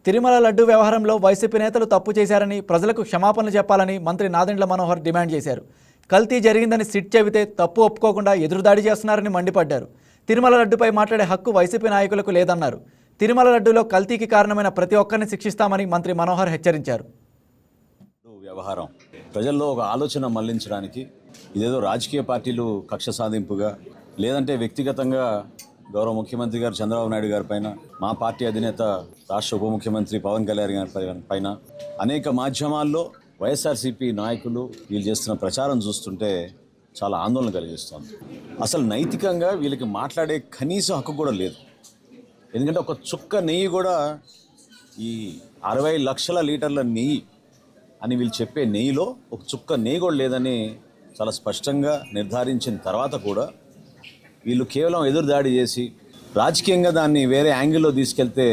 తిరుమల లడ్డు వ్యవహారంలో వైసీపీ నేతలు తప్పు చేశారని ప్రజలకు క్షమాపణలు చెప్పాలని మంత్రి నాదెండ్ల మనోహర్ డిమాండ్ చేశారు. కల్తీ జరిగిందని సిట్ చెబితే తప్పు ఒప్పుకోకుండా ఎదురుదాడి చేస్తున్నారని మండిపడ్డారు. తిరుమల లడ్డుపై మాట్లాడే హక్కు వైసీపీ నాయకులకు లేదన్నారు. తిరుమల లడ్డులో కల్తీకి కారణమైన ప్రతి ఒక్కరిని శిక్షిస్తామని మంత్రి మనోహర్ హెచ్చరించారు. వ్యవహారం ప్రజల్లో ఒక ఆలోచన మళ్లించడానికి ఇదేదో రాజకీయ పార్టీలు కక్ష సాధింపుగా లేదంటే వ్యక్తిగతంగా గౌరవ ముఖ్యమంత్రి గారు చంద్రబాబు నాయుడు గారి పైన, మా పార్టీ అధినేత రాష్ట్ర ఉప ముఖ్యమంత్రి పవన్ కళ్యాణ్ గారి పైన అనేక మాధ్యమాల్లో వైఎస్ఆర్సీపీ నాయకులు వీళ్ళు చేస్తున్న ప్రచారం చూస్తుంటే చాలా ఆందోళన కలిగిస్తుంది. అసలు నైతికంగా వీళ్ళకి మాట్లాడే కనీస హక్కు కూడా లేదు. ఎందుకంటే ఒక చుక్క నెయ్యి కూడా, ఈ 60 లక్షల లీటర్ల నెయ్యి అని వీళ్ళు చెప్పే నెయ్యిలో ఒక చుక్క నెయ్యి కూడా లేదని చాలా స్పష్టంగా నిర్ధారించిన తర్వాత కూడా వీళ్ళు కేవలం ఎదురుదాడి చేసి రాజకీయంగా దాన్ని వేరే యాంగిల్లో తీసుకెళ్తే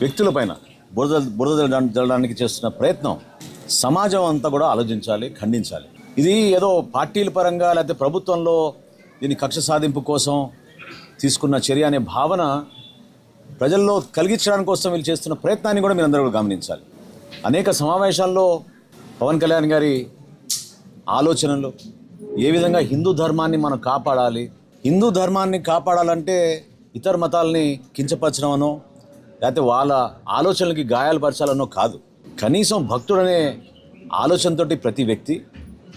వ్యక్తులపైన బురద జల్లడానికి చేస్తున్న ప్రయత్నం సమాజం అంతా కూడా ఆలోచించాలి, ఖండించాలి. ఇది ఏదో పార్టీల పరంగా లేకపోతే ప్రభుత్వంలో దీని కక్ష సాధింపు కోసం తీసుకున్న చర్య అనే భావన ప్రజల్లో కలిగించడానికి కోసం వీళ్ళు చేస్తున్న ప్రయత్నాన్ని కూడా మీరందరూ కూడా గమనించాలి. అనేక సమావేశాల్లో పవన్ కళ్యాణ్ గారి ఆలోచనలు ఏ విధంగా హిందూ ధర్మాన్ని మనం కాపాడాలి, హిందూ ధర్మాన్ని కాపాడాలంటే ఇతర మతాలని కించపరచడమనో లేకపోతే వాళ్ళ ఆలోచనలకి గాయాలు పరచాలనో కాదు. కనీసం భక్తుడనే ఆలోచనతోటి ప్రతి వ్యక్తి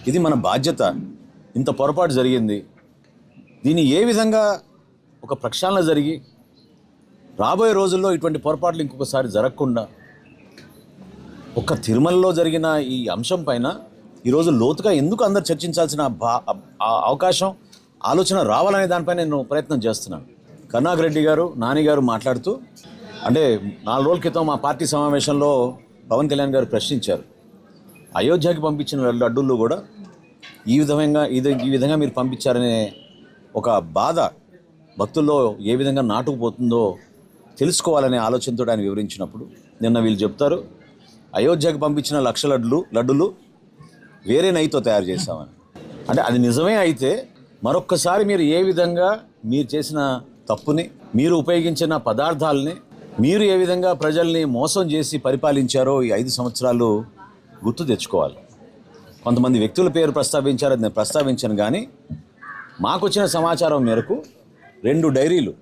ఇది మన బాధ్యత, ఇంత పొరపాటు జరిగింది, దీన్ని ఏ విధంగా ఒక ప్రక్షాళన జరిగి రాబోయే రోజుల్లో ఇటువంటి పొరపాట్లు ఇంకొకసారి జరగకుండా ఒక్క తిరుమలలో జరిగిన ఈ అంశం పైన ఈరోజు లోతుగా ఎందుకు అందరు చర్చించాల్సిన అవకాశం, ఆలోచన రావాలనే దానిపైన నేను ప్రయత్నం చేస్తున్నాను. కరుణాకర్ రెడ్డి గారు, నాని గారు మాట్లాడుతూ, అంటే 4 రోజుల క్రితం మా పార్టీ సమావేశంలో పవన్ కళ్యాణ్ గారు ప్రశ్నించారు, అయోధ్యకి పంపించిన లడ్డూళ్ళు కూడా ఈ విధంగా మీరు పంపించారనే ఒక బాధ భక్తుల్లో ఏ విధంగా నాటుకుపోతుందో తెలుసుకోవాలనే ఆలోచనతో ఆయన వివరించినప్పుడు నిన్న వీళ్ళు చెప్తారు అయోధ్యకి పంపించిన 1,00,000 లడ్డులు వేరే నెయ్యితో తయారు చేశామని. అంటే అది నిజమే అయితే మరొక్కసారి మీరు ఏ విధంగా మీరు చేసిన తప్పుని, మీరు ఉపయోగించిన పదార్థాలని, మీరు ఏ విధంగా ప్రజల్ని మోసం చేసి పరిపాలించారో ఈ 5 సంవత్సరాలు గుర్తు తెచ్చుకోవాలి. కొంతమంది వ్యక్తుల పేరు ప్రస్తావించారు, అది నేను ప్రస్తావించాను. కానీ మాకు వచ్చిన సమాచారం మేరకు 2 డైరీలు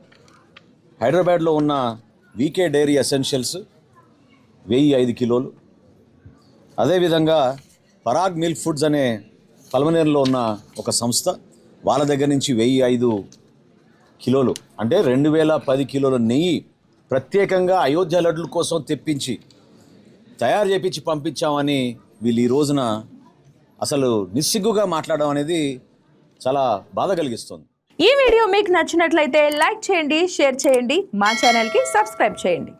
హైదరాబాద్లో ఉన్న వీకే డైరీ ఎసెన్షియల్స్ 1005 కిలోలు, అదేవిధంగా పరాగ్ మిల్క్ ఫుడ్స్ అనే పల్మనేరులో ఉన్న ఒక సంస్థ, వాళ్ళ దగ్గర నుంచి 1005 కిలోలు, అంటే 2010 కిలోల నెయ్యి ప్రత్యేకంగా అయోధ్య లడ్డుల కోసం తెప్పించి తయారు చేపించి పంపించామని వీళ్ళు ఈ రోజున అసలు నిస్సిగ్గుగా మాట్లాడడం అనేది చాలా బాధ కలిగిస్తుంది. ఈ వీడియో మీకు నచ్చినట్లయితే లైక్ చేయండి, షేర్ చేయండి, మా ఛానల్కి సబ్స్క్రైబ్ చేయండి.